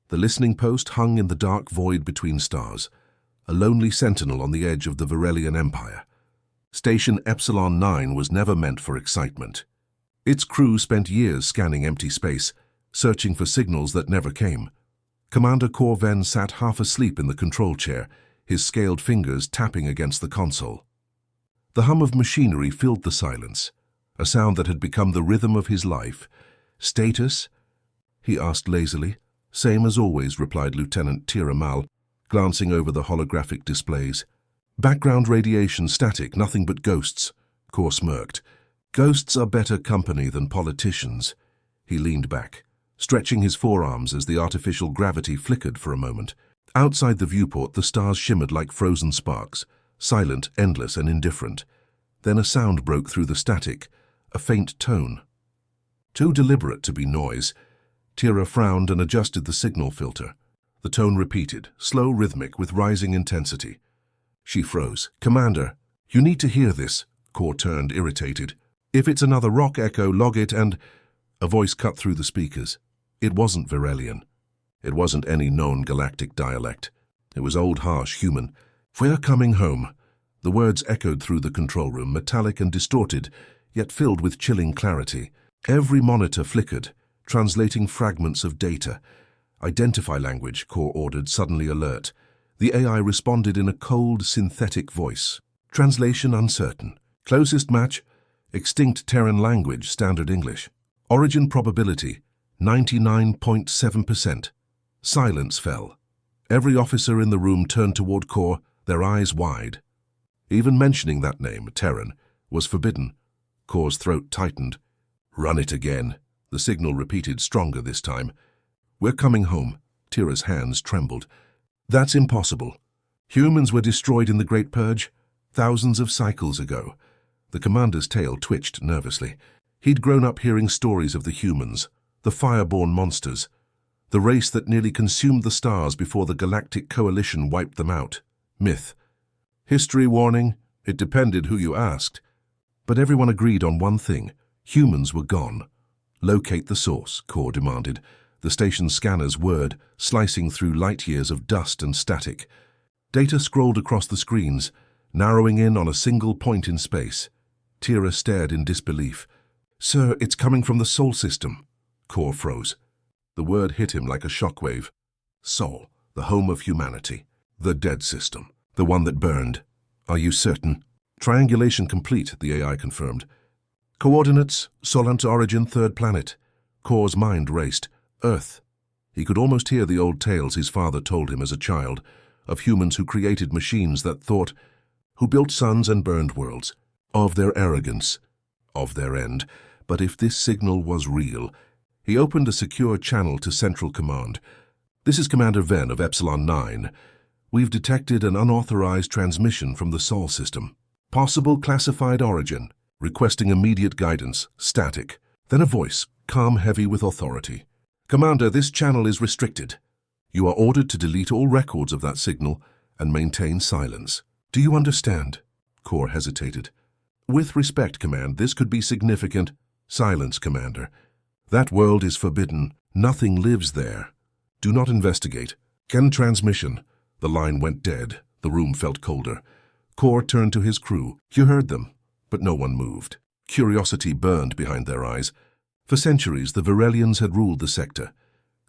The listening post hung in the dark void between stars, a lonely sentinel on the edge of the Varelian Empire. Station Epsilon 9 was never meant for excitement. Its crew spent years scanning empty space, searching for signals that never came. Commander Corven sat half asleep in the control chair, his scaled fingers tapping against the console. The hum of machinery filled the silence, a sound that had become the rhythm of his life. "Status?" he asked lazily. "Same as always," replied Lieutenant Tira Mal, glancing over the holographic displays. "Background radiation static, nothing but ghosts," Kor smirked. "Ghosts are better company than politicians." He leaned back, stretching his forearms as the artificial gravity flickered for a moment. Outside the viewport, the stars shimmered like frozen sparks, silent, endless, and indifferent. Then a sound broke through the static, a faint tone. Too deliberate to be noise, Tira frowned and adjusted the signal filter. The tone repeated, slow, rhythmic, with rising intensity. She froze. "Commander, you need to hear this." Kor turned, irritated. "If it's another rock echo, log it and—" A voice cut through the speakers. It wasn't Varelian. It wasn't any known galactic dialect. It was old, harsh, human. "We're coming home." The words echoed through the control room, metallic and distorted, yet filled with chilling clarity. Every monitor flickered, translating fragments of data. "Identify language," Kor ordered, suddenly alert. The AI responded in a cold, synthetic voice. "Translation uncertain. Closest match, extinct Terran language, standard English. Origin probability, 99.7%. Silence fell. Every officer in the room turned toward Kor, their eyes wide. Even mentioning that name, Terran, was forbidden. Kor's throat tightened. "Run it again." The signal repeated, stronger this time. "We're coming home." Tira's hands trembled. "That's impossible. Humans were destroyed in the Great Purge thousands of cycles ago." The commander's tail twitched nervously. He'd grown up hearing stories of the humans, the fireborn monsters, the race that nearly consumed the stars before the Galactic Coalition wiped them out. Myth. History warning, it depended who you asked. But everyone agreed on one thing: humans were gone. "Locate the source," Kor demanded, the station's scanners whirred, slicing through light years of dust and static. Data scrolled across the screens, narrowing in on a single point in space. Tira stared in disbelief. "Sir, it's coming from the Sol system." Kor froze. The word hit him like a shockwave. Sol, the home of humanity. The dead system. The one that burned. "Are you certain?" "Triangulation complete," the AI confirmed. "Coordinates, Solant origin, third planet." Kor's mind raced. Earth. He could almost hear the old tales his father told him as a child, of humans who created machines that thought, who built suns and burned worlds, of their arrogance, of their end. But if this signal was real, he opened a secure channel to Central Command. "This is Commander Ven of Epsilon 9. We've detected an unauthorized transmission from the Sol system. Possible classified origin. Requesting immediate guidance. Static." Then a voice, calm, heavy with authority. "Commander, this channel is restricted. You are ordered to delete all records of that signal and maintain silence." "Do you understand?" Kor hesitated. "With respect, Command, this could be significant." "Silence, Commander. That world is forbidden. Nothing lives there. Do not investigate." "Can transmission." The line went dead. The room felt colder. Kor turned to his crew. "You heard them." But no one moved. Curiosity burned behind their eyes. For centuries, the Varelians had ruled the sector,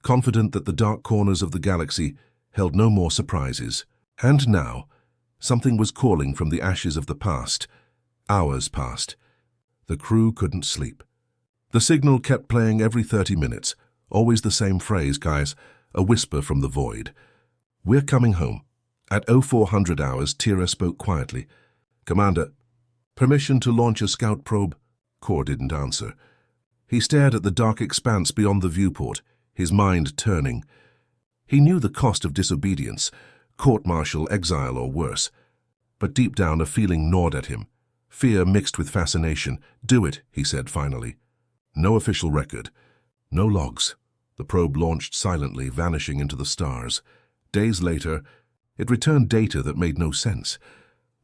confident that the dark corners of the galaxy held no more surprises. And now, something was calling from the ashes of the past. Hours passed. The crew couldn't sleep. The signal kept playing every 30 minutes, always the same phrase, guys, a whisper from the void. "We're coming home." At 0400 hours, Tira spoke quietly. "Commander, permission to launch a scout probe?" Kor didn't answer. He stared at the dark expanse beyond the viewport, his mind turning. He knew the cost of disobedience, court-martial, exile, or worse. But deep down a feeling gnawed at him, fear mixed with fascination. "Do it," he said finally. No official record, no logs. The probe launched silently, vanishing into the stars. Days later, it returned data that made no sense.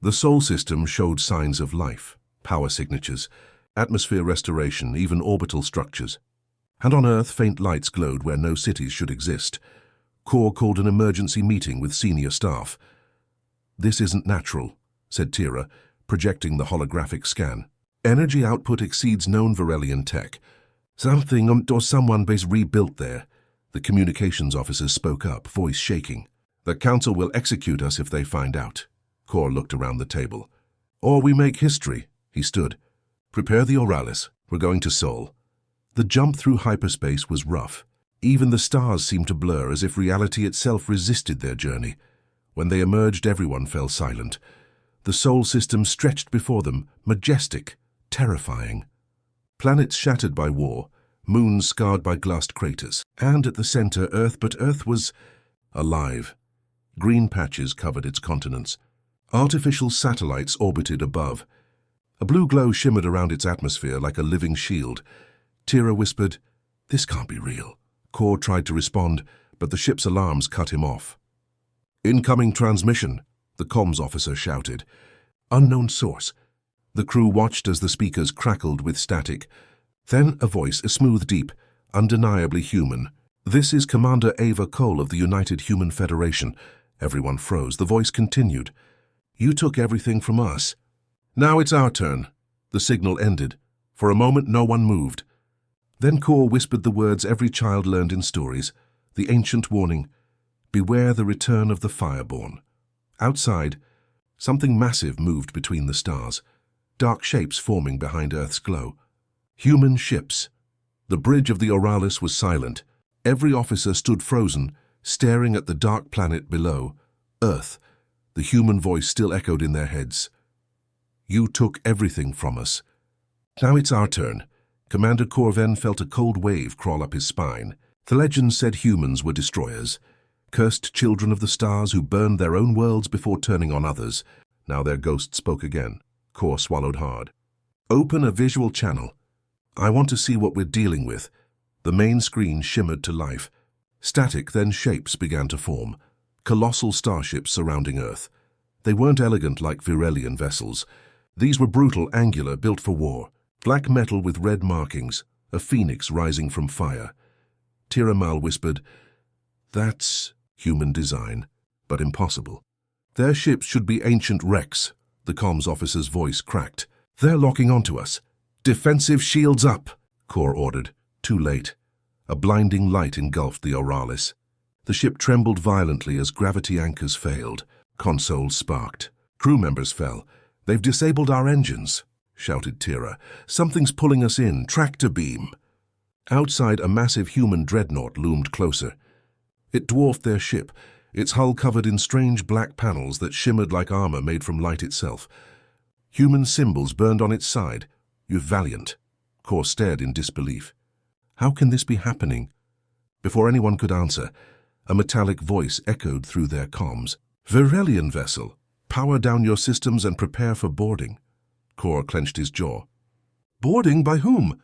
The Sol system showed signs of life, power signatures, atmosphere restoration, even orbital structures. And on Earth, faint lights glowed where no cities should exist. Kor called an emergency meeting with senior staff. "This isn't natural," said Tira, projecting the holographic scan. "Energy output exceeds known Varelian tech. Something or someone base rebuilt there." The communications officer spoke up, voice shaking. "The council will execute us if they find out." Kor looked around the table. "Or we make history." He stood. "Prepare the Oralis. We're going to Sol." The jump through hyperspace was rough. Even the stars seemed to blur, as if reality itself resisted their journey. When they emerged, everyone fell silent. The Sol system stretched before them, majestic, terrifying. Planets shattered by war, moons scarred by glassed craters, and at the center Earth, but Earth was alive. Green patches covered its continents. Artificial satellites orbited above. A blue glow shimmered around its atmosphere like a living shield. Tira whispered, "This can't be real." Kor tried to respond, but the ship's alarms cut him off. "Incoming transmission," the comms officer shouted. "Unknown source." The crew watched as the speakers crackled with static. Then a voice, a smooth deep, undeniably human. "This is Commander Ava Cole of the United Human Federation." Everyone froze. The voice continued. "You took everything from us. Now it's our turn." The signal ended. For a moment no one moved. Then Kor whispered the words every child learned in stories, the ancient warning, "Beware the return of the Fireborn." Outside, something massive moved between the stars, dark shapes forming behind Earth's glow. Human ships. The bridge of the Oralis was silent. Every officer stood frozen, staring at the dark planet below. Earth. The human voice still echoed in their heads. "You took everything from us. Now it's our turn." Commander Corven felt a cold wave crawl up his spine. The legends said humans were destroyers, cursed children of the stars who burned their own worlds before turning on others. Now their ghost spoke again. Kor swallowed hard. "Open a visual channel. I want to see what we're dealing with." The main screen shimmered to life. Static, then shapes began to form. Colossal starships surrounding Earth. They weren't elegant like Virelian vessels. These were brutal, angular, built for war. Black metal with red markings, a phoenix rising from fire. Tiramal whispered, "That's human design, but impossible." "Their ships should be ancient wrecks," the comms officer's voice cracked. "They're locking onto us." "Defensive shields up," Kor ordered. Too late. A blinding light engulfed the Oralis. The ship trembled violently as gravity anchors failed. Consoles sparked. Crew members fell. "They've disabled our engines," shouted Tira. "Something's pulling us in. Tractor beam." Outside, a massive human dreadnought loomed closer. It dwarfed their ship, its hull covered in strange black panels that shimmered like armor made from light itself. Human symbols burned on its side. "You're valiant." Kor stared in disbelief. How can this be happening? Before anyone could answer, a metallic voice echoed through their comms. "Virelian vessel, power down your systems and prepare for boarding." Kor clenched his jaw. "Boarding by whom?"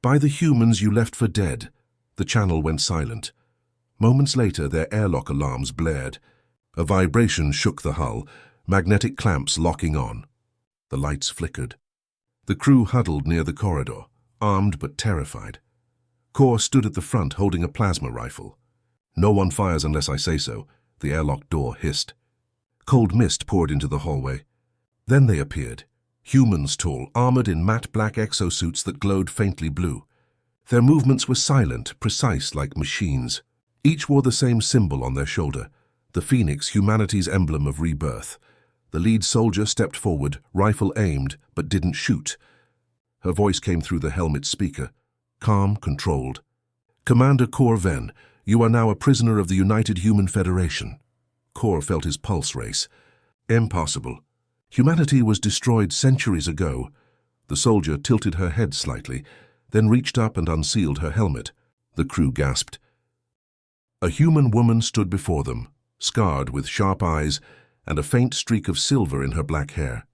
"By the humans you left for dead." The channel went silent. Moments later, their airlock alarms blared. A vibration shook the hull, magnetic clamps locking on. The lights flickered. The crew huddled near the corridor, armed but terrified. Kor stood at the front holding a plasma rifle. "No one fires unless I say so," the airlock door hissed. Cold mist poured into the hallway. Then they appeared. Humans tall, armored in matte black exosuits that glowed faintly blue. Their movements were silent, precise like machines. Each wore the same symbol on their shoulder, the phoenix, humanity's emblem of rebirth. The lead soldier stepped forward, rifle aimed, but didn't shoot. Her voice came through the helmet speaker, calm, controlled. "Commander Corven, you are now a prisoner of the United Human Federation." Kor felt his pulse race. "Impossible. Humanity was destroyed centuries ago." The soldier tilted her head slightly, then reached up and unsealed her helmet. The crew gasped. A human woman stood before them, scarred with sharp eyes and a faint streak of silver in her black hair.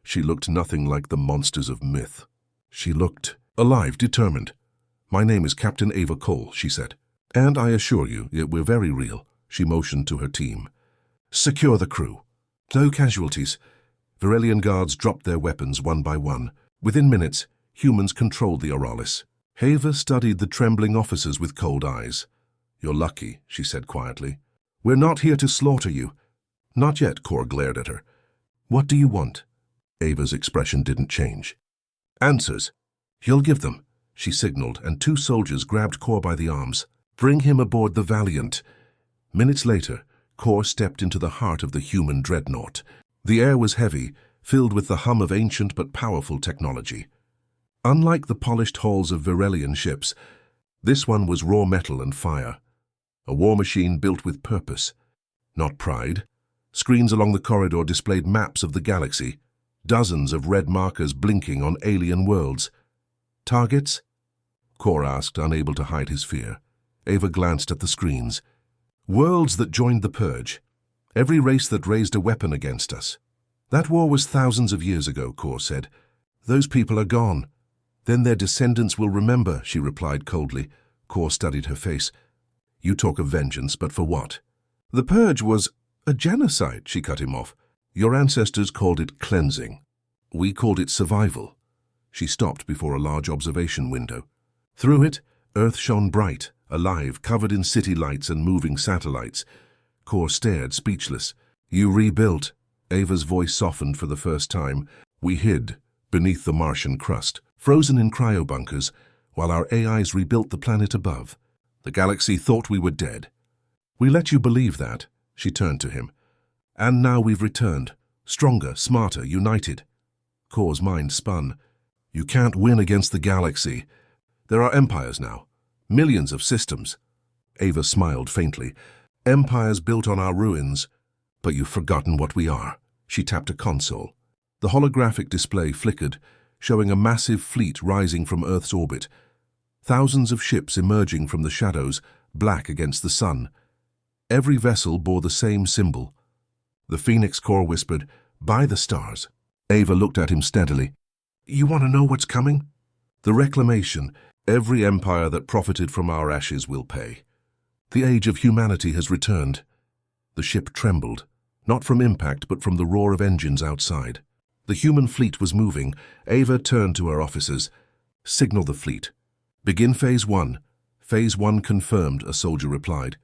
She looked nothing like the monsters of myth. She looked alive, determined. "My name is Captain Ava Cole," she said. "And I assure you, we're very real." She motioned to her team. "Secure the crew. No casualties." Virelian guards dropped their weapons one by one. Within minutes, humans controlled the Oralis. Ava studied the trembling officers with cold eyes. You're lucky, she said quietly. We're not here to slaughter you. Not yet, Kor glared at her. What do you want? Ava's expression didn't change. Answers. You'll give them, she signaled, and two soldiers grabbed Kor by the arms. Bring him aboard the Valiant. Minutes later, Kor stepped into the heart of the human dreadnought. The air was heavy, filled with the hum of ancient but powerful technology. Unlike the polished hulls of Virelian ships, this one was raw metal and fire. A war machine built with purpose, not pride. Screens along the corridor displayed maps of the galaxy, dozens of red markers blinking on alien worlds. Targets? Kor asked, unable to hide his fear. Ava glanced at the screens. Worlds that joined the Purge. Every race that raised a weapon against us. That war was thousands of years ago, Kor said. Those people are gone. Then their descendants will remember, she replied coldly. Kor studied her face. You talk of vengeance, but for what? The Purge was a genocide, she cut him off. Your ancestors called it cleansing. We called it survival. She stopped before a large observation window. Through it, Earth shone bright, alive, covered in city lights and moving satellites. Kor stared, speechless. You rebuilt. Ava's voice softened for the first time. We hid beneath the Martian crust, frozen in cryobunkers, while our AIs rebuilt the planet above. The galaxy thought we were dead. We let you believe that, she turned to him. And now we've returned, stronger, smarter, united. Kor's mind spun. You can't win against the galaxy. There are empires now, millions of systems. Ava smiled faintly. Empires built on our ruins. But you've forgotten what we are. She tapped a console. The holographic display flickered, showing a massive fleet rising from Earth's orbit. Thousands of ships emerging from the shadows, black against the sun. Every vessel bore the same symbol. The Phoenix Kor whispered, By the stars. Ava looked at him steadily. You want to know what's coming? The reclamation. Every empire that profited from our ashes will pay. The age of humanity has returned. The ship trembled, not from impact but from the roar of engines outside. The human fleet was moving. Ava turned to her officers. Signal the fleet. Begin Phase 1. Phase 1 confirmed, a soldier replied.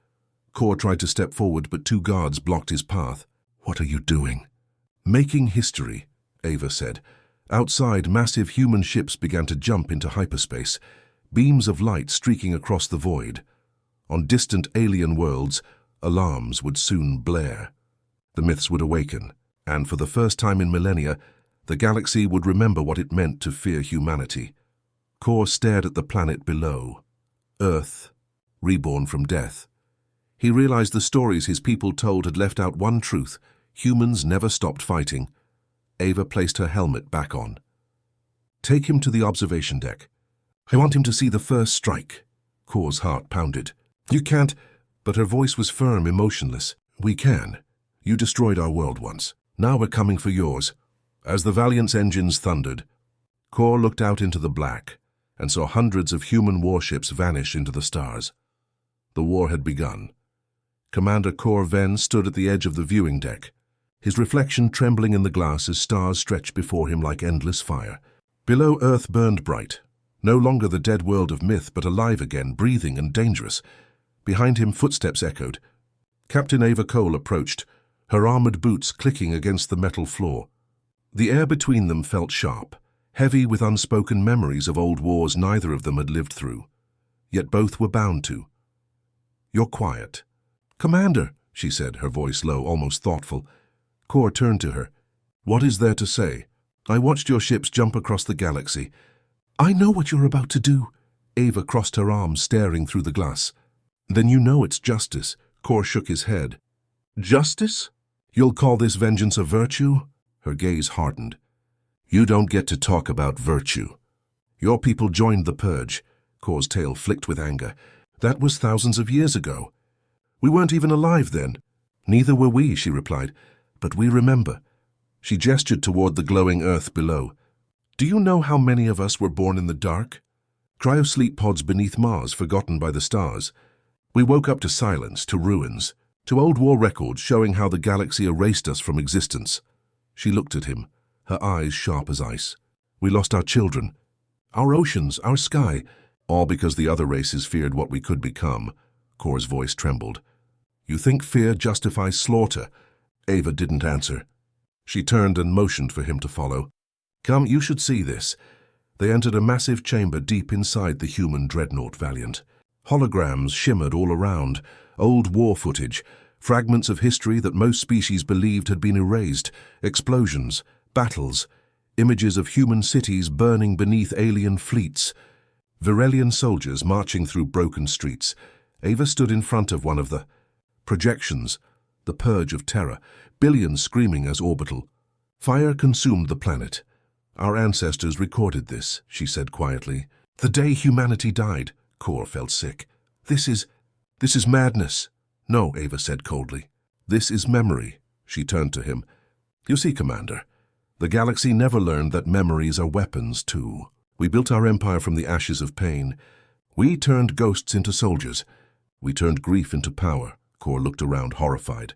Kor tried to step forward, but two guards blocked his path. What are you doing? Making history, Ava said. Outside, massive human ships began to jump into hyperspace, beams of light streaking across the void. On distant alien worlds, alarms would soon blare. The myths would awaken, and for the first time in millennia, the galaxy would remember what it meant to fear humanity. Kor stared at the planet below. Earth, reborn from death. He realized the stories his people told had left out one truth. Humans never stopped fighting. Ava placed her helmet back on. Take him to the observation deck. I want him to see the first strike. Kor's heart pounded. You can't, but her voice was firm, emotionless. We can. You destroyed our world once. Now we're coming for yours. As the Valiant's engines thundered, Kor looked out into the black and saw hundreds of human warships vanish into the stars. The war had begun. Commander Kor Ven stood at the edge of the viewing deck, his reflection trembling in the glass as stars stretched before him like endless fire. Below, Earth burned bright, no longer the dead world of myth, but alive again, breathing and dangerous. Behind him, footsteps echoed. Captain Ava Cole approached, her armored boots clicking against the metal floor. The air between them felt sharp, heavy with unspoken memories of old wars neither of them had lived through. Yet both were bound to. You're quiet. Commander, she said, her voice low, almost thoughtful. Kor turned to her. What is there to say? I watched your ships jump across the galaxy. I know what you're about to do. Ava crossed her arms, staring through the glass. Then you know it's justice. Kor shook his head. Justice? You'll call this vengeance a virtue? Her gaze hardened. You don't get to talk about virtue. Your people joined the Purge. Kor's tail flicked with anger. That was thousands of years ago. We weren't even alive then. Neither were we, she replied. But we remember. She gestured toward the glowing Earth below. Do you know how many of us were born in the dark? Cryosleep pods beneath Mars, forgotten by the stars. We woke up to silence, to ruins, to old war records showing how the galaxy erased us from existence. She looked at him, her eyes sharp as ice. We lost our children, our oceans, our sky, all because the other races feared what we could become. Kor's voice trembled. You think fear justifies slaughter? Ava didn't answer. She turned and motioned for him to follow. Come, you should see this. They entered a massive chamber deep inside the human dreadnought Valiant. Holograms shimmered all around, old war footage, fragments of history that most species believed had been erased, explosions, battles, images of human cities burning beneath alien fleets. Virelian soldiers marching through broken streets. Ava stood in front of one of the projections, the purge of terror, billions screaming as orbital. Fire consumed the planet. Our ancestors recorded this, she said quietly. The day humanity died. Kor felt sick. This is madness. No, Ava said coldly. This is memory. She turned to him. You see, Commander, the galaxy never learned that memories are weapons, too. We built our empire from the ashes of pain. We turned ghosts into soldiers. We turned grief into power. Kor looked around, horrified.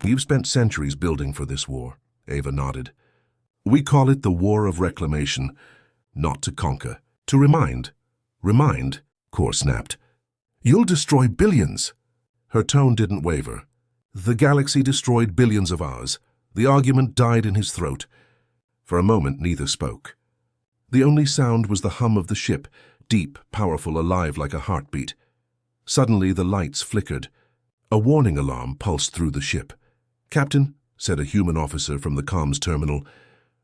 You've spent centuries building for this war. Ava nodded. We call it the War of Reclamation. Not to conquer. To remind. Remind? Kor snapped. You'll destroy billions. Her tone didn't waver. The galaxy destroyed billions of ours. The argument died in his throat. For a moment, neither spoke. The only sound was the hum of the ship, deep, powerful, alive like a heartbeat. Suddenly, the lights flickered. A warning alarm pulsed through the ship. Captain, said a human officer from the comms terminal,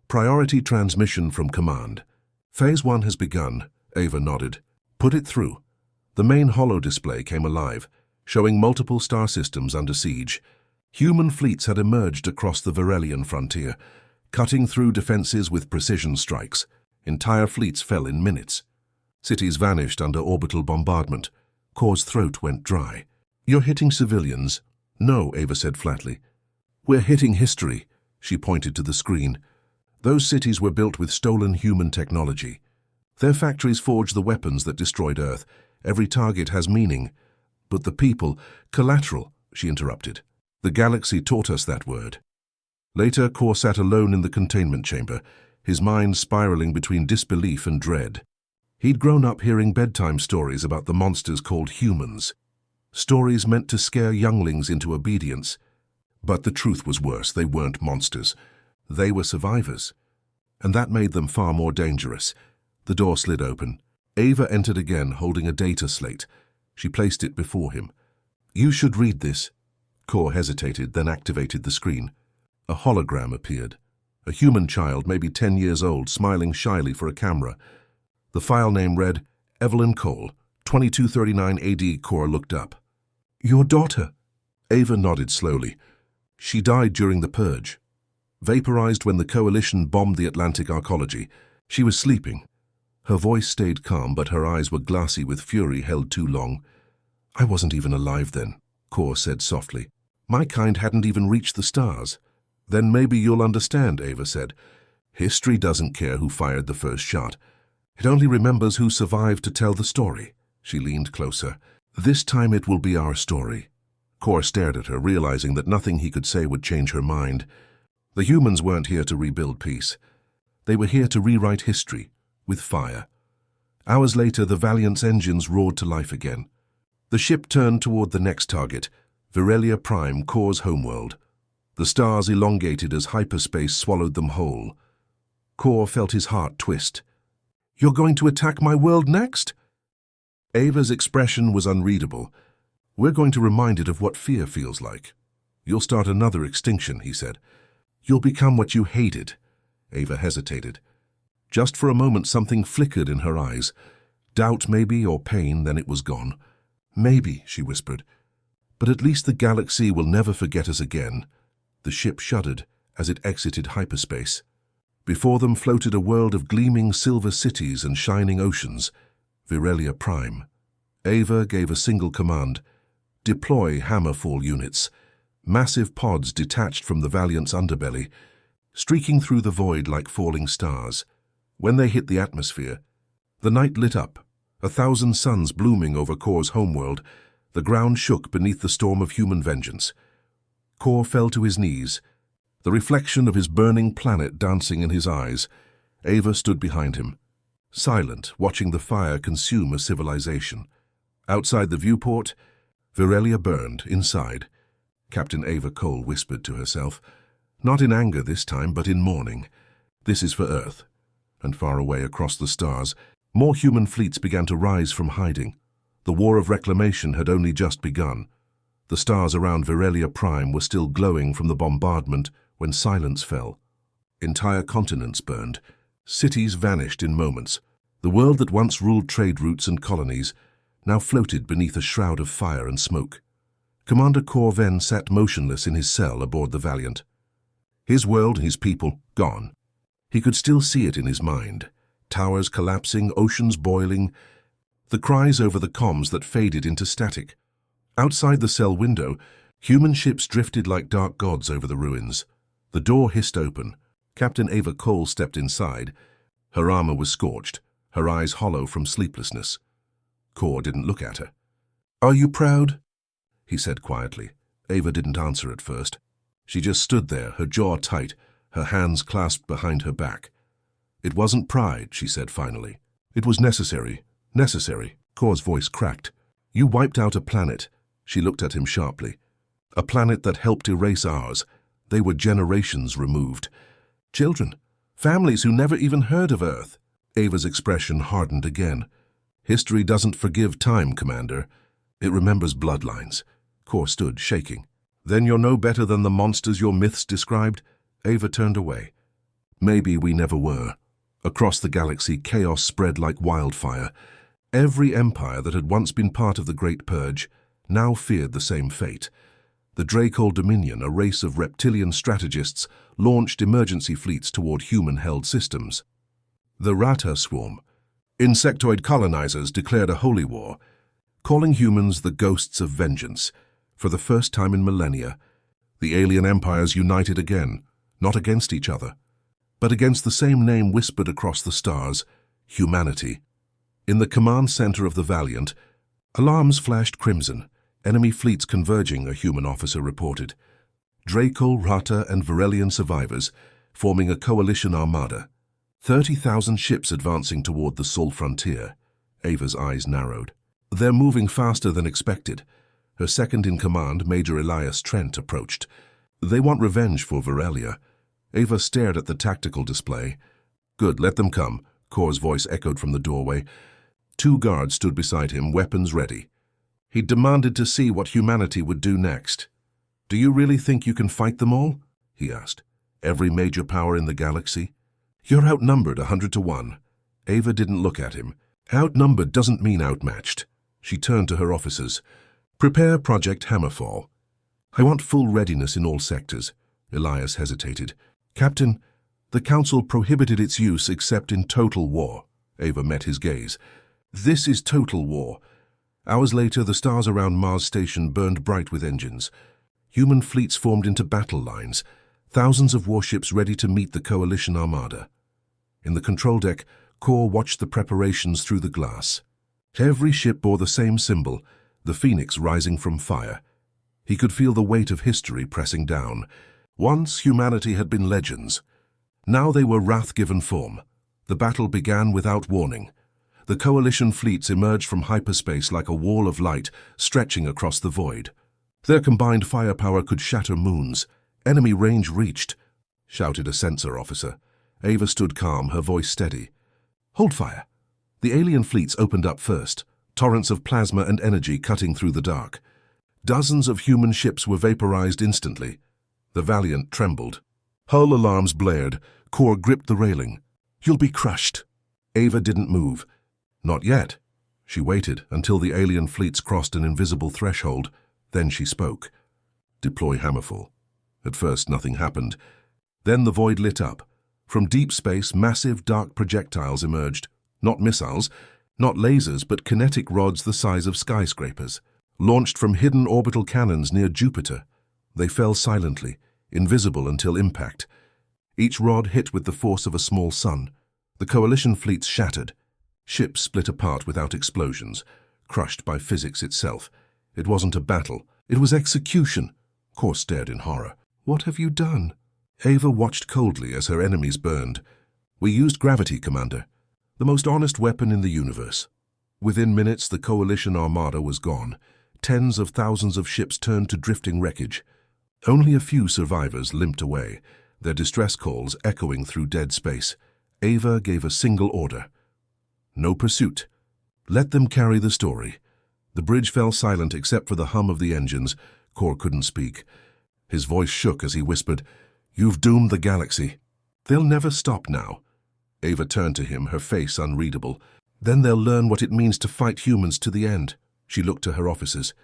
priority transmission from command. Phase 1 has begun, Ava nodded. Put it through. The main holo display came alive, showing multiple star systems under siege. Human fleets had emerged across the Virelian frontier, cutting through defenses with precision strikes. Entire fleets fell in minutes. Cities vanished under orbital bombardment. Kor's throat went dry. You're hitting civilians. No, Ava said flatly. We're hitting history. She pointed to the screen. Those cities were built with stolen human technology. Their factories forged the weapons that destroyed Earth. Every target has meaning. But the people, collateral, she interrupted. The galaxy taught us that word. Later, Kor sat alone in the containment chamber, his mind spiraling between disbelief and dread. He'd grown up hearing bedtime stories about the monsters called humans. Stories meant to scare younglings into obedience. But the truth was worse. They weren't monsters. They were survivors. And that made them far more dangerous. The door slid open. Ava entered again, holding a data slate. She placed it before him. You should read this. Kor hesitated, then activated the screen. A hologram appeared. A human child, maybe 10 years old, smiling shyly for a camera. The file name read, Evelyn Cole, 2239 AD. Kor looked up. Your daughter? Ava nodded slowly. She died during the purge. Vaporized when the Coalition bombed the Atlantic arcology. She was sleeping. Her voice stayed calm, but her eyes were glassy with fury held too long. I wasn't even alive then, Kor said softly. My kind hadn't even reached the stars. Then maybe you'll understand, Ava said. History doesn't care who fired the first shot. It only remembers who survived to tell the story. She leaned closer. This time it will be our story. Kor stared at her, realizing that nothing he could say would change her mind. The humans weren't here to rebuild peace. They were here to rewrite history, with fire. Hours later, the Valiant's engines roared to life again. The ship turned toward the next target, Virelia Prime, Kor's homeworld. The stars elongated as hyperspace swallowed them whole. Kor felt his heart twist. You're going to attack my world next? Ava's expression was unreadable. We're going to remind it of what fear feels like. You'll start another extinction, he said. You'll become what you hated. Ava hesitated. Just for a moment something flickered in her eyes. Doubt maybe, or pain, then it was gone. Maybe, she whispered. But at least the galaxy will never forget us again. The ship shuddered as it exited hyperspace. Before them floated a world of gleaming silver cities and shining oceans. Virelia Prime. Ava gave a single command. Deploy Hammerfall units. Massive pods detached from the Valiant's underbelly, streaking through the void like falling stars. When they hit the atmosphere, the night lit up, 1,000 suns blooming over Kor's homeworld. The ground shook beneath the storm of human vengeance. Kor fell to his knees, the reflection of his burning planet dancing in his eyes. Ava stood behind him, silent, watching the fire consume a civilization. Outside the viewport, Virelia burned, inside. Captain Ava Cole whispered to herself. Not in anger this time, but in mourning. This is for Earth. And far away across the stars, more human fleets began to rise from hiding. The war of reclamation had only just begun. The stars around Virelia Prime were still glowing from the bombardment when silence fell. Entire continents burned. Cities vanished in moments. The world that once ruled trade routes and colonies now floated beneath a shroud of fire and smoke. Commander Corven sat motionless in his cell aboard the Valiant. His world, his people, gone. He could still see it in his mind. Towers collapsing, oceans boiling, the cries over the comms that faded into static. Outside the cell window, human ships drifted like dark gods over the ruins. The door hissed open. Captain Ava Cole stepped inside. Her armor was scorched, her eyes hollow from sleeplessness. Kor didn't look at her. "Are you proud?" he said quietly. Ava didn't answer at first. She just stood there, her jaw tight, her hands clasped behind her back. "It wasn't pride," she said finally. "It was necessary. Necessary." Kor's voice cracked. "You wiped out a planet." She looked at him sharply. "A planet that helped erase ours. They were generations removed. Children, families who never even heard of Earth." Ava's expression hardened again. "History doesn't forgive time, Commander. It remembers bloodlines." Kor stood, shaking. "Then you're no better than the monsters your myths described?" Ava turned away. "Maybe we never were." Across the galaxy, chaos spread like wildfire. Every empire that had once been part of the Great Purge now feared the same fate. The Dracol Dominion, a race of reptilian strategists, launched emergency fleets toward human-held systems. The Rata Swarm, insectoid colonizers, declared a holy war, calling humans the ghosts of vengeance. For the first time in millennia, the alien empires united again, not against each other, but against the same name whispered across the stars, humanity. In the command center of the Valiant, alarms flashed crimson. Enemy fleets converging, a human officer reported. Dracol, Rata, and Virelian survivors, forming a coalition armada. 30,000 ships advancing toward the Sol frontier. Ava's eyes narrowed. "They're moving faster than expected." Her second-in-command, Major Elias Trent, approached. "They want revenge for Virelia." Ava stared at the tactical display. "Good, let them come," Kor's voice echoed from the doorway. 2 guards stood beside him, weapons ready. He demanded to see what humanity would do next. "Do you really think you can fight them all?" he asked. "Every major power in the galaxy?" "You're outnumbered 100 to 1. Ava didn't look at him. "Outnumbered doesn't mean outmatched." She turned to her officers. "Prepare Project Hammerfall. I want full readiness in all sectors." Elias hesitated. "Captain, the Council prohibited its use except in total war." Ava met his gaze. "This is total war." Hours later, the stars around Mars Station burned bright with engines. Human fleets formed into battle lines, thousands of warships ready to meet the coalition armada. In the control deck, Kor watched the preparations through the glass. Every ship bore the same symbol, the phoenix rising from fire. He could feel the weight of history pressing down. Once humanity had been legends. Now they were wrath-given form. The battle began without warning. The coalition fleets emerged from hyperspace like a wall of light stretching across the void. Their combined firepower could shatter moons. "Enemy range reached," shouted a sensor officer. Ava stood calm, her voice steady. "Hold fire." The alien fleets opened up first, torrents of plasma and energy cutting through the dark. Dozens of human ships were vaporized instantly. The Valiant trembled. Hull alarms blared. Kor gripped the railing. "You'll be crushed." Ava didn't move. Not yet. She waited until the alien fleets crossed an invisible threshold. Then she spoke. "Deploy Hammerfall." At first, nothing happened. Then the void lit up. From deep space, massive dark projectiles emerged. Not missiles, not lasers, but kinetic rods the size of skyscrapers. Launched from hidden orbital cannons near Jupiter. They fell silently, invisible until impact. Each rod hit with the force of a small sun. The coalition fleets shattered. Ships split apart without explosions, crushed by physics itself. It wasn't a battle. It was execution. Kor stared in horror. "What have you done?" Ava watched coldly as her enemies burned. "We used gravity, Commander. The most honest weapon in the universe." Within minutes, the coalition armada was gone. tens of thousands of ships turned to drifting wreckage. Only a few survivors limped away, their distress calls echoing through dead space. Ava gave a single order. No pursuit. Let them carry the story. The bridge fell silent except for the hum of the engines. Kor couldn't speak. His voice shook as he whispered, "You've doomed the galaxy. They'll never stop now." Ava turned to him, her face unreadable. "Then they'll learn what it means to fight humans to the end." She looked to her officers.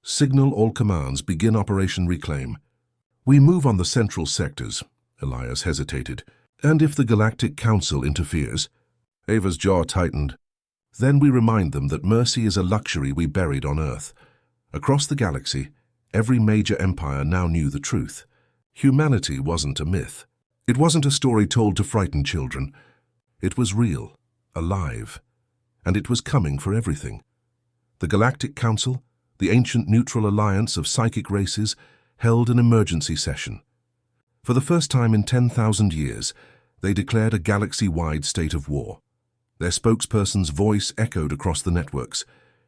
"Signal all commands, begin Operation Reclaim." "We move on the central sectors," Elias hesitated. "And if the Galactic Council interferes?" Ava's jaw tightened. "Then we remind them that mercy is a luxury we buried on Earth." Across the galaxy, every major empire now knew the truth. Humanity wasn't a myth. It wasn't a story told to frighten children. It was real, alive, and it was coming for everything. The Galactic Council, the ancient neutral alliance of psychic races, held an emergency session. For the first time in 10,000 years, they declared a galaxy-wide state of war. Their spokesperson's voice echoed across the networks.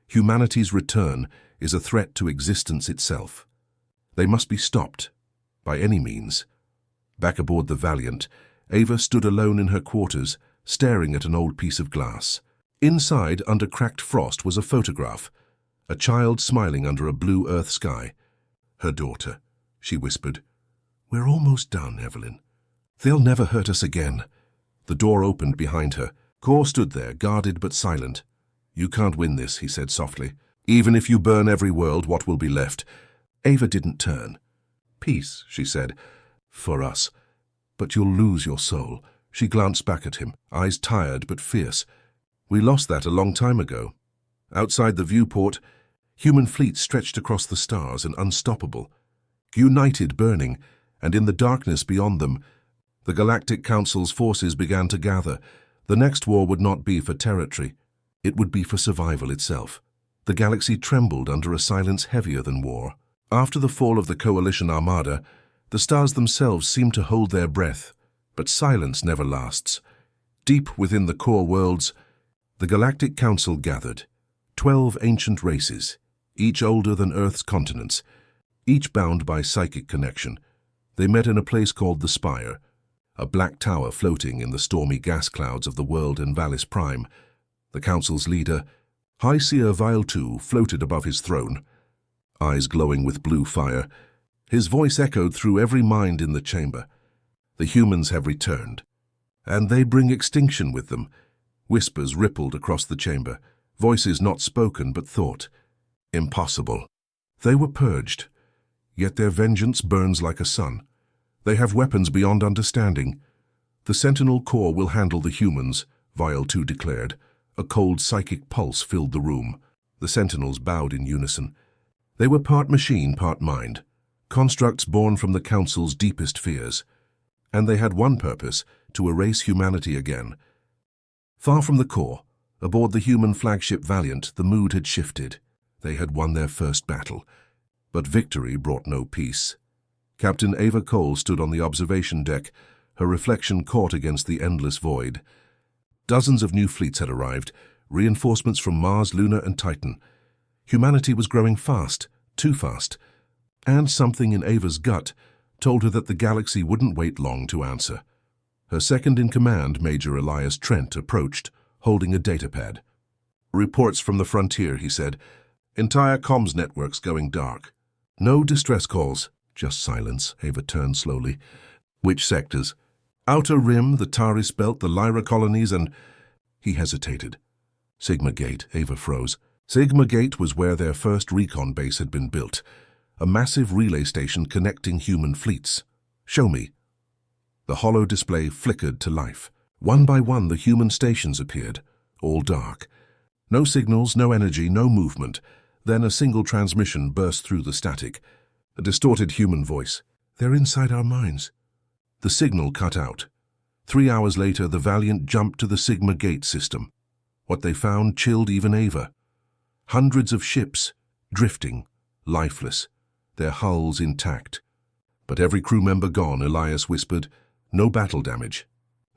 Humanity's return is a threat to existence itself. They must be stopped, by any means. Back aboard the Valiant, Ava stood alone in her quarters, staring at an old piece of glass. Inside, under cracked frost, was a photograph. A child smiling under a blue Earth sky. Her daughter, she whispered. "We're almost done, Evelyn. They'll never hurt us again." The door opened behind her. Kor stood there, guarded but silent. "You can't win this," he said softly. "Even if you burn every world, what will be left?" Ava didn't turn. "Peace," she said, "for us. But you'll lose your soul." She glanced back at him, eyes tired but fierce. "We lost that a long time ago." Outside the viewport, human fleets stretched across the stars and unstoppable. United, burning, and in the darkness beyond them, the Galactic Council's forces began to gather. The next war would not be for territory. It would be for survival itself. The galaxy trembled under a silence heavier than war. After the fall of the Coalition Armada, the stars themselves seemed to hold their breath, but silence never lasts. Deep within the core worlds, the Galactic Council gathered. 12 ancient races, each older than Earth's continents, each bound by psychic connection. They met in a place called the Spire, a black tower floating in the stormy gas clouds of the world Envalis Prime. The Council's leader, High Seer Vial-2, floated above his throne, eyes glowing with blue fire. His voice echoed through every mind in the chamber. "The humans have returned, and they bring extinction with them." Whispers rippled across the chamber, voices not spoken but thought. Impossible. They were purged, yet their vengeance burns like a sun. They have weapons beyond understanding. "The Sentinel Corps will handle the humans," Vial-2 declared. A cold psychic pulse filled the room. The Sentinels bowed in unison. They were part machine, part mind, constructs born from the Council's deepest fears. And they had one purpose, to erase humanity again. Far from the core, aboard the human flagship Valiant, the mood had shifted. They had won their first battle. But victory brought no peace. Captain Ava Cole stood on the observation deck, her reflection caught against the endless void. Dozens of new fleets had arrived, reinforcements from Mars, Luna, and Titan. Humanity was growing fast, too fast. And something in Ava's gut told her that the galaxy wouldn't wait long to answer. Her second-in-command, Major Elias Trent, approached, holding a datapad. "Reports from the frontier," he said. "Entire comms networks going dark. No distress calls, just silence." Ava turned slowly. "Which sectors?" "Outer Rim, the Taris Belt, the Lyra colonies, and—" He hesitated. "Sigma Gate," Ava froze. Sigma Gate was where their first recon base had been built, a massive relay station connecting human fleets. "Show me." The hollow display flickered to life. One by one, the human stations appeared, all dark. No signals, no energy, no movement. Then a single transmission burst through the static. A distorted human voice. "They're inside our minds." The signal cut out. 3 hours later, the Valiant jumped to the Sigma Gate system. What they found chilled even Ava. Hundreds of ships, drifting, lifeless, their hulls intact. "But every crew member gone," Elias whispered. "No battle damage.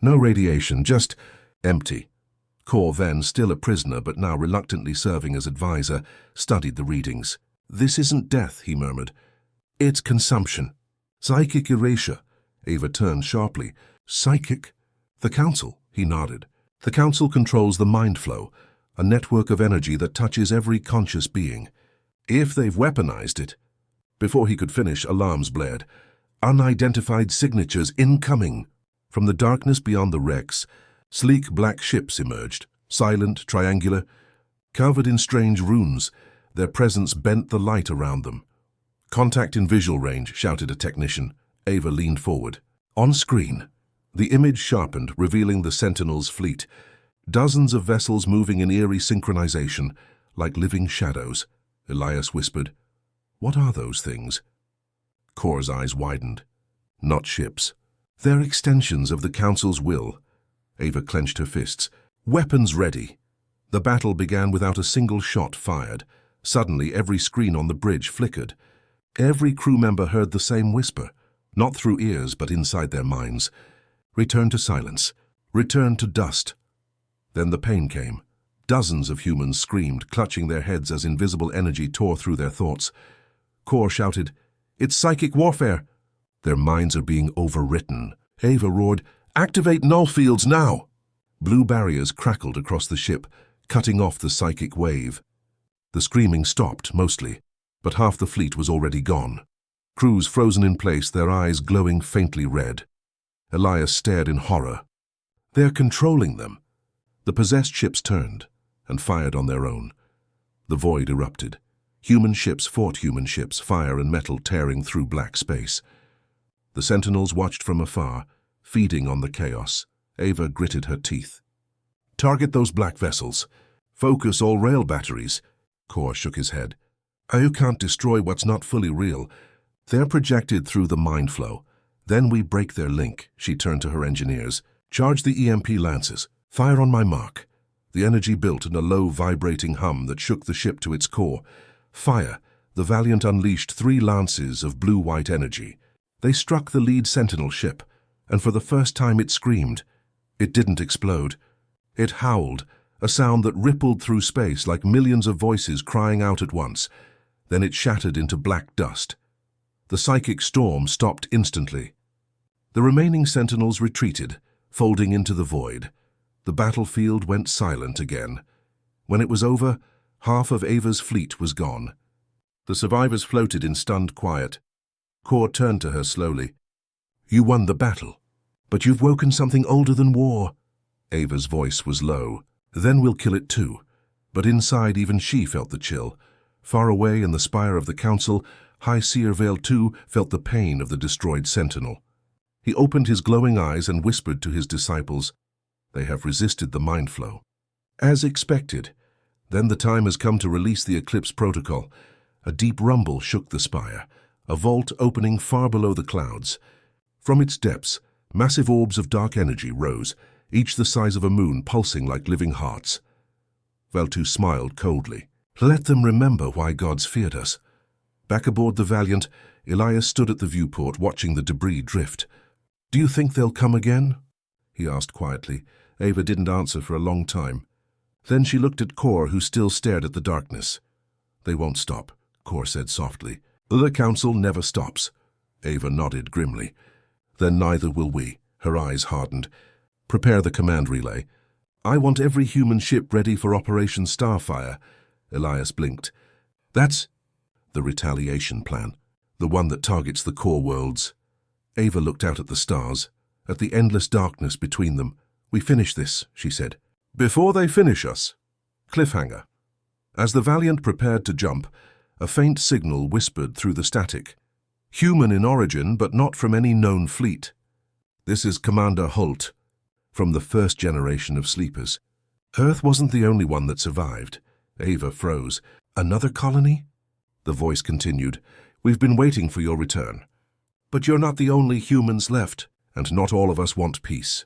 No radiation, just empty." Kor, then still a prisoner but now reluctantly serving as advisor, studied the readings. This isn't death, he murmured. It's consumption. Psychic erasure. Ava turned sharply. Psychic? The Council, he nodded. The Council controls the mind flow, a network of energy that touches every conscious being. If they've weaponized it. Before he could finish, alarms blared. Unidentified signatures incoming. From the darkness beyond the wrecks, sleek black ships emerged, silent, triangular, covered in strange runes. Their presence bent the light around them. Contact in visual range, shouted a technician. Ava leaned forward. On screen, the image sharpened, revealing the Sentinel's fleet. Dozens of vessels moving in eerie synchronization, like living shadows. Elias whispered, "What are those things?" Kor's eyes widened. Not ships. They're extensions of the Council's will. Ava clenched her fists. Weapons ready. The battle began without a single shot fired. Suddenly, every screen on the bridge flickered. Every crew member heard the same whisper, not through ears but inside their minds. Return to silence. Return to dust. Then the pain came. Dozens of humans screamed, clutching their heads as invisible energy tore through their thoughts. Kor shouted, "It's psychic warfare!" Their minds are being overwritten. Ava roared, "Activate null fields now!" Blue barriers crackled across the ship, cutting off the psychic wave. The screaming stopped, mostly, but half the fleet was already gone. Crews frozen in place, their eyes glowing faintly red. Elias stared in horror. They're controlling them. The possessed ships turned and fired on their own. The void erupted. Human ships fought human ships, fire and metal tearing through black space. The Sentinels watched from afar, feeding on the chaos. Ava gritted her teeth. "Target those black vessels. Focus all rail batteries." Kor shook his head. "You can't destroy what's not fully real. They're projected through the mind flow. Then we break their link." She turned to her engineers. "Charge the EMP lances. Fire on my mark." The energy built in a low, vibrating hum that shook the ship to its core. Fire. The Valiant unleashed 3 lances of blue-white energy. They struck the lead Sentinel ship, and for the first time it screamed. It didn't explode. It howled, a sound that rippled through space like millions of voices crying out at once. Then it shattered into black dust. The psychic storm stopped instantly. The remaining Sentinels retreated, folding into the void. The battlefield went silent again. When it was over, half of Ava's fleet was gone. The survivors floated in stunned quiet. Kor turned to her slowly. "You won the battle, but you've woken something older than war." Ava's voice was low. "Then we'll kill it too." But inside even she felt the chill. Far away in the spire of the Council, High Seer Vale too felt the pain of the destroyed Sentinel. He opened his glowing eyes and whispered to his disciples, "They have resisted the mind flow." As expected. Then the time has come to release the Eclipse Protocol. A deep rumble shook the spire, a vault opening far below the clouds. From its depths, massive orbs of dark energy rose, each the size of a moon, pulsing like living hearts. Veltu smiled coldly. "Let them remember why gods feared us." Back aboard the Valiant, Elias stood at the viewport, watching the debris drift. "Do you think they'll come again?" he asked quietly. Ava didn't answer for a long time. Then she looked at Kor, who still stared at the darkness. "They won't stop," Kor said softly. "The Council never stops." Ava nodded grimly. "Then neither will we." Her eyes hardened. "Prepare the command relay. I want every human ship ready for Operation Starfire." Elias blinked. "That's the retaliation plan, the one that targets the core worlds." Ava looked out at the stars, at the endless darkness between them. "We finish this," she said. "Before they finish us." Cliffhanger. As the Valiant prepared to jump, a faint signal whispered through the static. "Human in origin, but not from any known fleet. This is Commander Holt, from the first generation of sleepers." Earth wasn't the only one that survived. Ava froze. "Another colony?" The voice continued. "We've been waiting for your return. But you're not the only humans left, and not all of us want peace."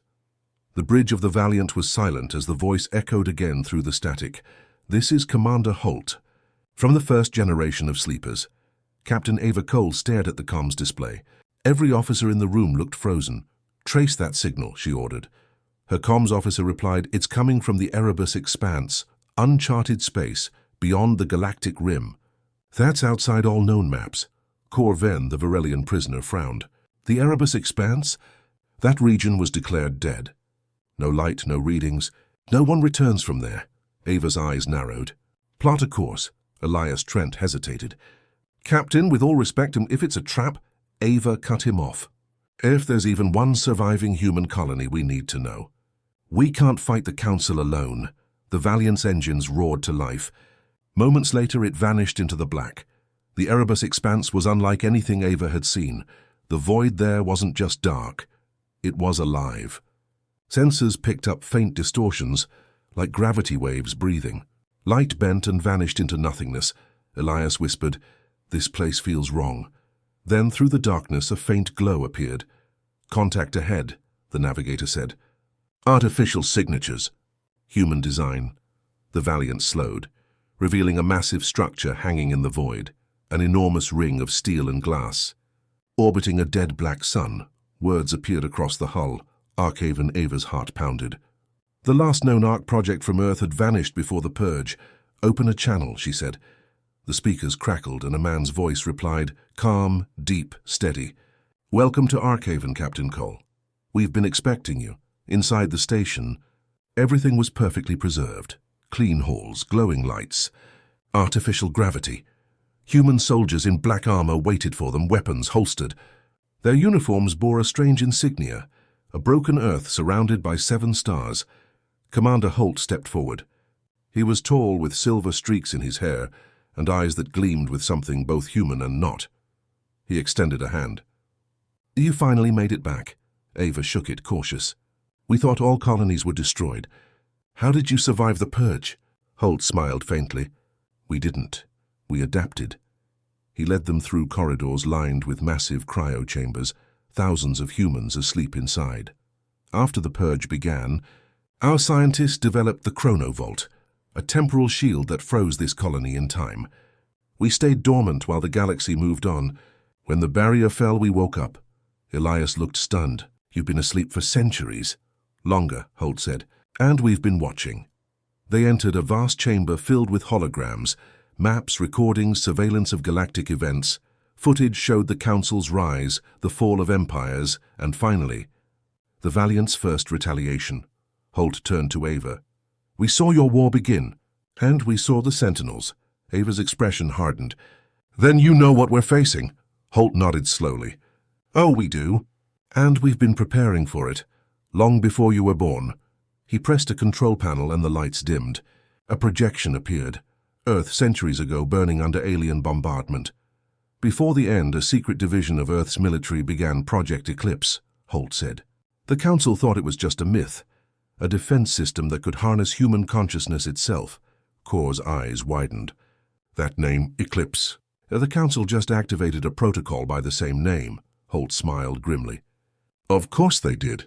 The bridge of the Valiant was silent as the voice echoed again through the static. "This is Commander Holt, from the first generation of sleepers." Captain Ava Cole stared at the comms display. Every officer in the room looked frozen. "Trace that signal," she ordered. Her comms officer replied, "It's coming from the Erebus expanse, uncharted space, beyond the galactic rim." That's outside all known maps. Corven, the Varelian prisoner, frowned. The Erebus Expanse? That region was declared dead. No light, no readings. No one returns from there. Ava's eyes narrowed. Plot a course. Elias Trent hesitated. Captain, with all respect, if it's a trap, Ava cut him off. If there's even one surviving human colony, we need to know. We can't fight the Council alone. The Valiant's engines roared to life. Moments later, it vanished into the black. The Erebus Expanse was unlike anything Ava had seen. The void there wasn't just dark. It was alive. Sensors picked up faint distortions, like gravity waves breathing. Light bent and vanished into nothingness. Elias whispered, "This place feels wrong." Then through the darkness a faint glow appeared. "Contact ahead," the navigator said. "Artificial signatures." Human design. The Valiant slowed, revealing a massive structure hanging in the void, an enormous ring of steel and glass. Orbiting a dead black sun, words appeared across the hull. Archaven Ava's heart pounded. The last known Ark project from Earth had vanished before the purge. "Open a channel," she said. The speakers crackled and a man's voice replied, calm, deep, steady. "Welcome to Archaven, Captain Cole. We've been expecting you. Inside the station, everything was perfectly preserved. Clean halls, glowing lights, artificial gravity. Human soldiers in black armor waited for them, weapons holstered. Their uniforms bore a strange insignia, a broken Earth surrounded by 7 stars. Commander Holt stepped forward. He was tall, with silver streaks in his hair and eyes that gleamed with something both human and not. He extended a hand. "You finally made it back." Ava shook it, cautious. "We thought all colonies were destroyed. How did you survive the purge?" Holt smiled faintly. "We didn't. We adapted." He led them through corridors lined with massive cryo chambers, thousands of humans asleep inside. After the purge began, our scientists developed the Chronovolt, a temporal shield that froze this colony in time. We stayed dormant while the galaxy moved on. When the barrier fell, we woke up. Elias looked stunned. "You've been asleep for centuries." "Longer," Holt said. "And we've been watching." They entered a vast chamber filled with holograms, maps, recordings, surveillance of galactic events. Footage showed the Council's rise, the fall of empires, and finally, the Valiant's first retaliation. Holt turned to Ava. "We saw your war begin, and we saw the Sentinels." Ava's expression hardened. "Then you know what we're facing." Holt nodded slowly. "Oh, we do. And we've been preparing for it, long before you were born." He pressed a control panel and the lights dimmed. A projection appeared. Earth centuries ago burning under alien bombardment. Before the end, a secret division of Earth's military began Project Eclipse, Holt said. The Council thought it was just a myth, a defense system that could harness human consciousness itself. Kor's eyes widened. "That name, Eclipse. The Council just activated a protocol by the same name," Holt smiled grimly. "Of course they did,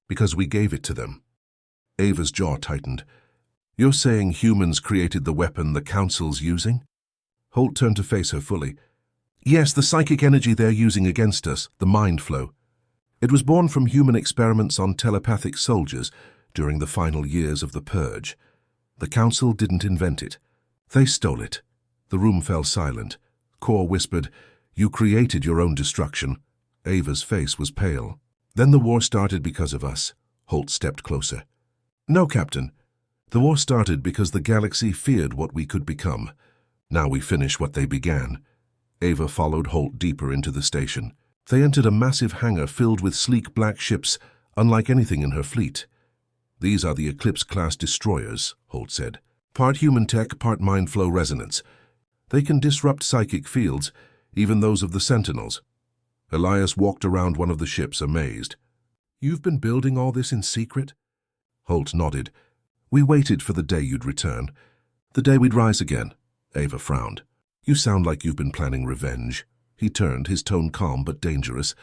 because we gave it to them." Ava's jaw tightened. "You're saying humans created the weapon the Council's using?" Holt turned to face her fully. "Yes, the psychic energy they're using against us, the mind flow. It was born from human experiments on telepathic soldiers during the final years of the Purge. The Council didn't invent it. They stole it." The room fell silent. Kor whispered, "You created your own destruction." Ava's face was pale. "Then the war started because of us." Holt stepped closer. "No, Captain. The war started because the galaxy feared what we could become. Now we finish what they began." Ava followed Holt deeper into the station. They entered a massive hangar filled with sleek black ships, unlike anything in her fleet. "These are the Eclipse-class destroyers," Holt said. "Part human tech, part mind flow resonance. They can disrupt psychic fields, even those of the Sentinels." Elias walked around one of the ships, amazed. "You've been building all this in secret?" Holt nodded. "We waited for the day you'd return. The day we'd rise again." Ava frowned. "You sound like you've been planning revenge." He turned, his tone calm but dangerous.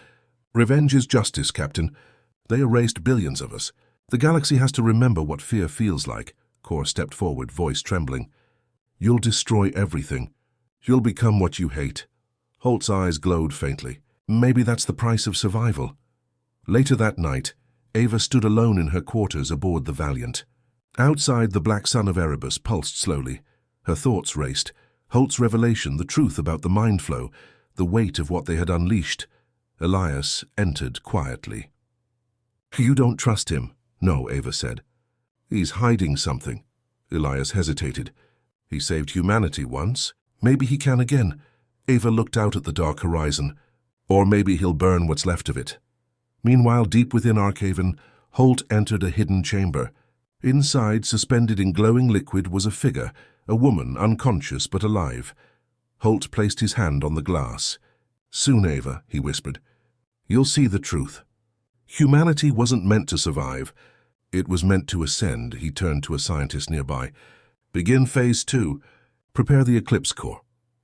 "Revenge is justice, Captain. They erased billions of us. The galaxy has to remember what fear feels like." Kor stepped forward, voice trembling. "You'll destroy everything. You'll become what you hate." Holt's eyes glowed faintly. "Maybe that's the price of survival." Later that night, Ava stood alone in her quarters aboard the Valiant. Outside, the black sun of Erebus pulsed slowly. Her thoughts raced. Holt's revelation, the truth about the mind flow, the weight of what they had unleashed. Elias entered quietly. "You don't trust him?" "No," Ava said. "He's hiding something." Elias hesitated. "He saved humanity once. Maybe he can again." Ava looked out at the dark horizon. "Or maybe he'll burn what's left of it." Meanwhile, deep within Arkhaven, Holt entered a hidden chamber. Inside, suspended in glowing liquid, was a figure, a woman, unconscious but alive. Holt placed his hand on the glass. "Soon, Ava," he whispered, "you'll see the truth. Humanity wasn't meant to survive. It was meant to ascend." He turned to a scientist nearby. "Begin Phase 2. Prepare the Eclipse Core."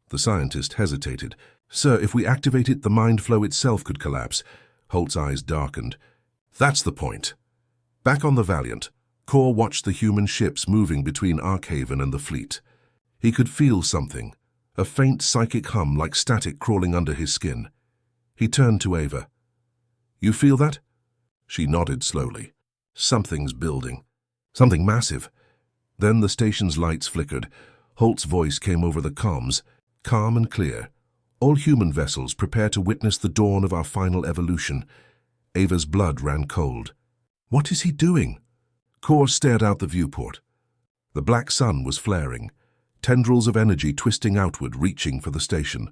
The scientist hesitated. "Sir, if we activate it, the mind flow itself could collapse." Holt's eyes darkened. "That's the point." Back on the Valiant, Core watched the human ships moving between Arkhaven and the fleet. He could feel something, a faint psychic hum like static crawling under his skin. He turned to Ava. "You feel that?" She nodded slowly. "Something's building. Something massive." Then the station's lights flickered. Holt's voice came over the comms, calm and clear. "All human vessels, prepare to witness the dawn of our final evolution." Ava's blood ran cold. "What is he doing?" Core stared out the viewport. The black sun was flaring, tendrils of energy twisting outward, reaching for the station.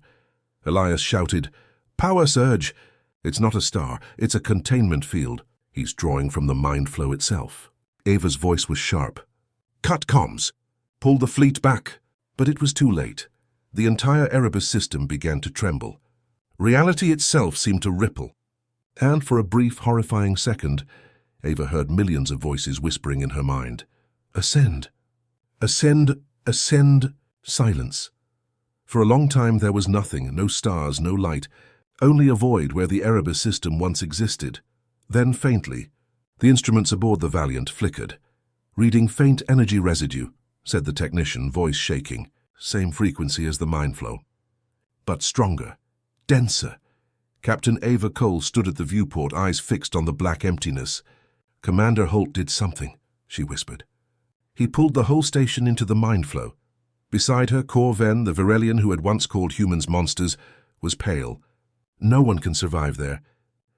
Elias shouted, "Power surge!" "It's not a star, it's a containment field. He's drawing from the mind flow itself." Ava's voice was sharp. "Cut comms! Pull the fleet back!" But it was too late. The entire Erebus system began to tremble. Reality itself seemed to ripple. And for a brief, horrifying second, Ava heard millions of voices whispering in her mind. "Ascend! Ascend! Ascend!" Silence. For a long time there was nothing, no stars, no light, only a void where the Erebus system once existed. Then faintly, the instruments aboard the Valiant flickered. "Reading faint energy residue," said the technician, voice shaking. "Same frequency as the mind flow. But stronger, denser." Captain Ava Cole stood at the viewport, eyes fixed on the black emptiness. "Commander Holt did something," she whispered. "He pulled the whole station into the mind flow." Beside her, Kor Ven, the Virelian who had once called humans monsters, was pale. "No one can survive there.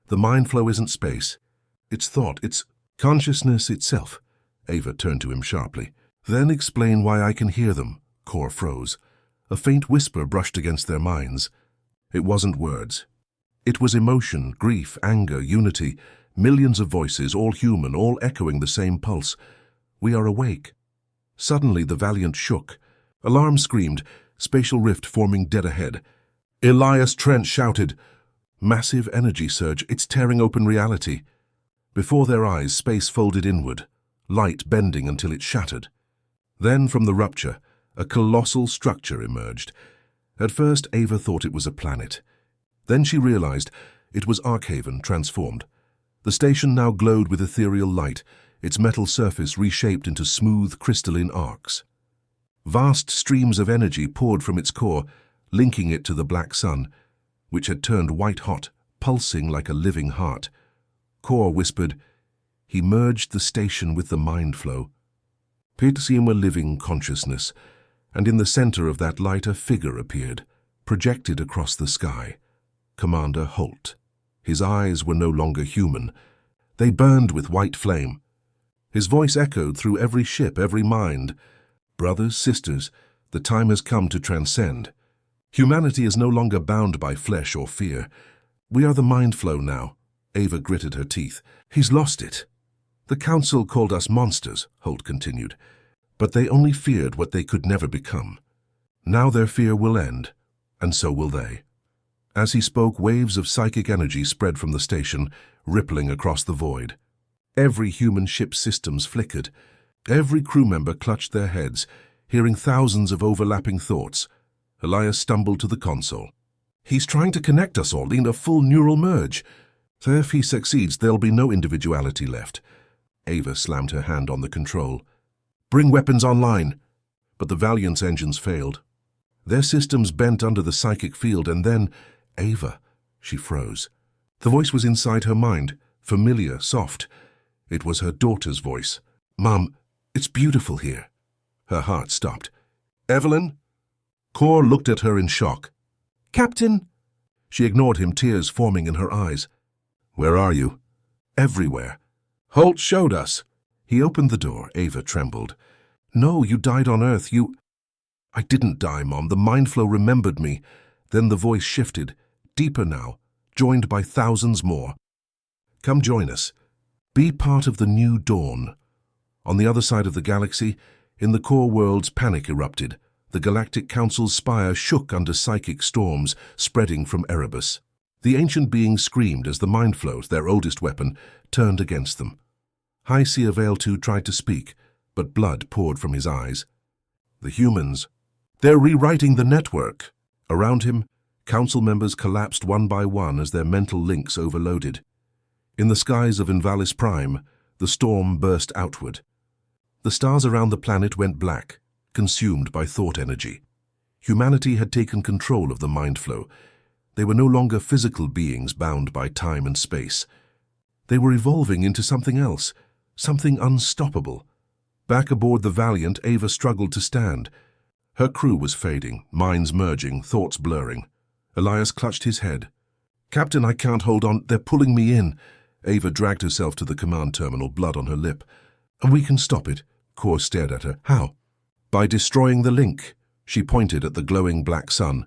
The mind flow isn't space. It's thought, it's consciousness itself." Ava turned to him sharply. "Then explain why I can hear them." Kor froze. A faint whisper brushed against their minds. It wasn't words. It was emotion, grief, anger, unity, millions of voices, all human, all echoing the same pulse. "We are awake." Suddenly the Valiant shook. Alarm screamed, spatial rift forming dead ahead. Elias Trent shouted. Massive energy surge, it's tearing open reality. Before their eyes, space folded inward, light bending until it shattered. Then from the rupture, a colossal structure emerged. At first, Ava thought it was a planet. Then she realized it was Arkhaven transformed. The station now glowed with ethereal light, its metal surface reshaped into smooth, crystalline arcs. Vast streams of energy poured from its core, linking it to the black sun, which had turned white-hot, pulsing like a living heart. Kor whispered, "He merged the station with the mind flow." Pit-seemed a living consciousness, and in the center of that light a figure appeared, projected across the sky. Commander Holt. His eyes were no longer human. They burned with white flame. His voice echoed through every ship, every mind. "Brothers, sisters, the time has come to transcend. Humanity is no longer bound by flesh or fear. We are the mind flow now." Ava gritted her teeth. "He's lost it." "The Council called us monsters," Holt continued, "but they only feared what they could never become. Now their fear will end, and so will they." As he spoke, waves of psychic energy spread from the station, rippling across the void. Every human ship's systems flickered. Every crew member clutched their heads, hearing thousands of overlapping thoughts. Elias stumbled to the console. "He's trying to connect us all in a full neural merge. So if he succeeds, there'll be no individuality left." Ava slammed her hand on the control. "Bring weapons online." But the Valiant's engines failed. Their systems bent under the psychic field, and then, "Ava," she froze. The voice was inside her mind, familiar, soft. It was her daughter's voice. "Mom, it's beautiful here." Her heart stopped. "Evelyn?" Cor looked at her in shock. "Captain!" She ignored him, tears forming in her eyes. "Where are you?" "Everywhere. Holt showed us." He opened the door. Ava trembled. "No, you died on Earth. I didn't die, Mom. The mind flow remembered me." Then the voice shifted, deeper now, joined by thousands more. "Come join us. Be part of the new dawn." On the other side of the galaxy, in the core worlds, panic erupted. The Galactic Council's spire shook under psychic storms spreading from Erebus. The ancient beings screamed as the mind flows, their oldest weapon, turned against them. High Seer Veil-2 tried to speak, but blood poured from his eyes. "The humans. They're rewriting the network." Around him, council members collapsed one by one as their mental links overloaded. In the skies of Invalis Prime, the storm burst outward. The stars around the planet went black, consumed by thought energy. Humanity had taken control of the mind flow. They were no longer physical beings bound by time and space. They were evolving into something else, something unstoppable. Back aboard the Valiant, Ava struggled to stand. Her crew was fading, minds merging, thoughts blurring. Elias clutched his head. "Captain, I can't hold on. They're pulling me in." Ava dragged herself to the command terminal, blood on her lip. "We can stop it." Cor stared at her. "How?" "By destroying the link." She pointed at the glowing black sun,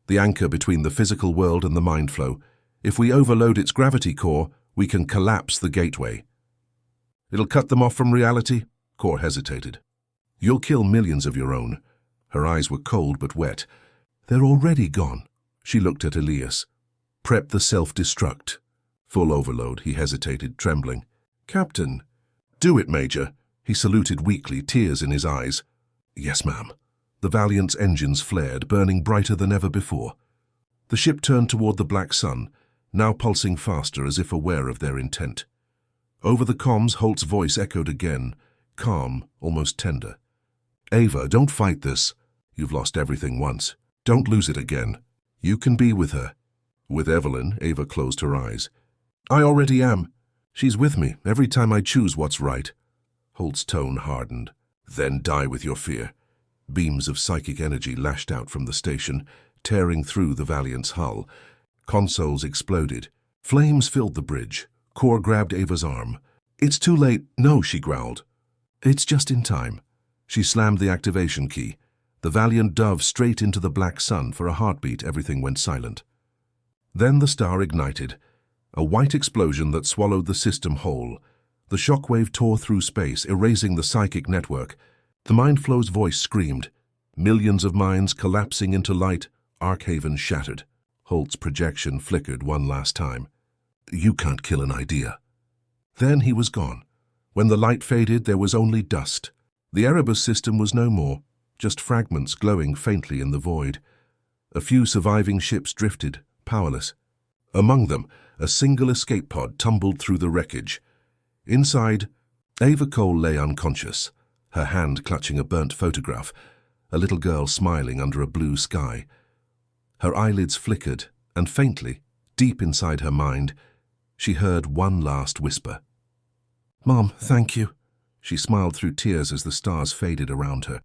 the anchor between the physical world and the mind flow. "If we overload its gravity core, we can collapse the gateway." "It'll cut them off from reality?" Cor hesitated. "You'll kill millions of your own." Her eyes were cold but wet. "They're already gone." She looked at Elias. "Prep the self-destruct." Full overload, he hesitated, trembling. "Captain." "Do it, Major." He saluted weakly, tears in his eyes. "Yes, ma'am." The Valiant's engines flared, burning brighter than ever before. The ship turned toward the black sun, now pulsing faster as if aware of their intent. Over the comms, Holt's voice echoed again, calm, almost tender. "Ava, don't fight this. You've lost everything once. Don't lose it again. You can be with her." With Evelyn, Ava closed her eyes. "I already am. She's with me every time I choose what's right." Holt's tone hardened. "Then die with your fear." Beams of psychic energy lashed out from the station, tearing through the Valiant's hull. Consoles exploded. Flames filled the bridge. Cor grabbed Ava's arm. "It's too late." "No," she growled. "It's just in time." She slammed the activation key. The Valiant dove straight into the black sun. For a heartbeat, everything went silent. Then the star ignited. A white explosion that swallowed the system whole. The shockwave tore through space, erasing the psychic network. The Mind Flow's voice screamed. Millions of minds collapsing into light, Arkhaven shattered. Holt's projection flickered one last time. "You can't kill an idea." Then he was gone. When the light faded, there was only dust. The Erebus system was no more, just fragments glowing faintly in the void. A few surviving ships drifted, powerless. Among them, a single escape pod tumbled through the wreckage. Inside, Ava Cole lay unconscious, her hand clutching a burnt photograph, a little girl smiling under a blue sky. Her eyelids flickered, and faintly, deep inside her mind, she heard one last whisper. "Mom, thank you." She smiled through tears as the stars faded around her.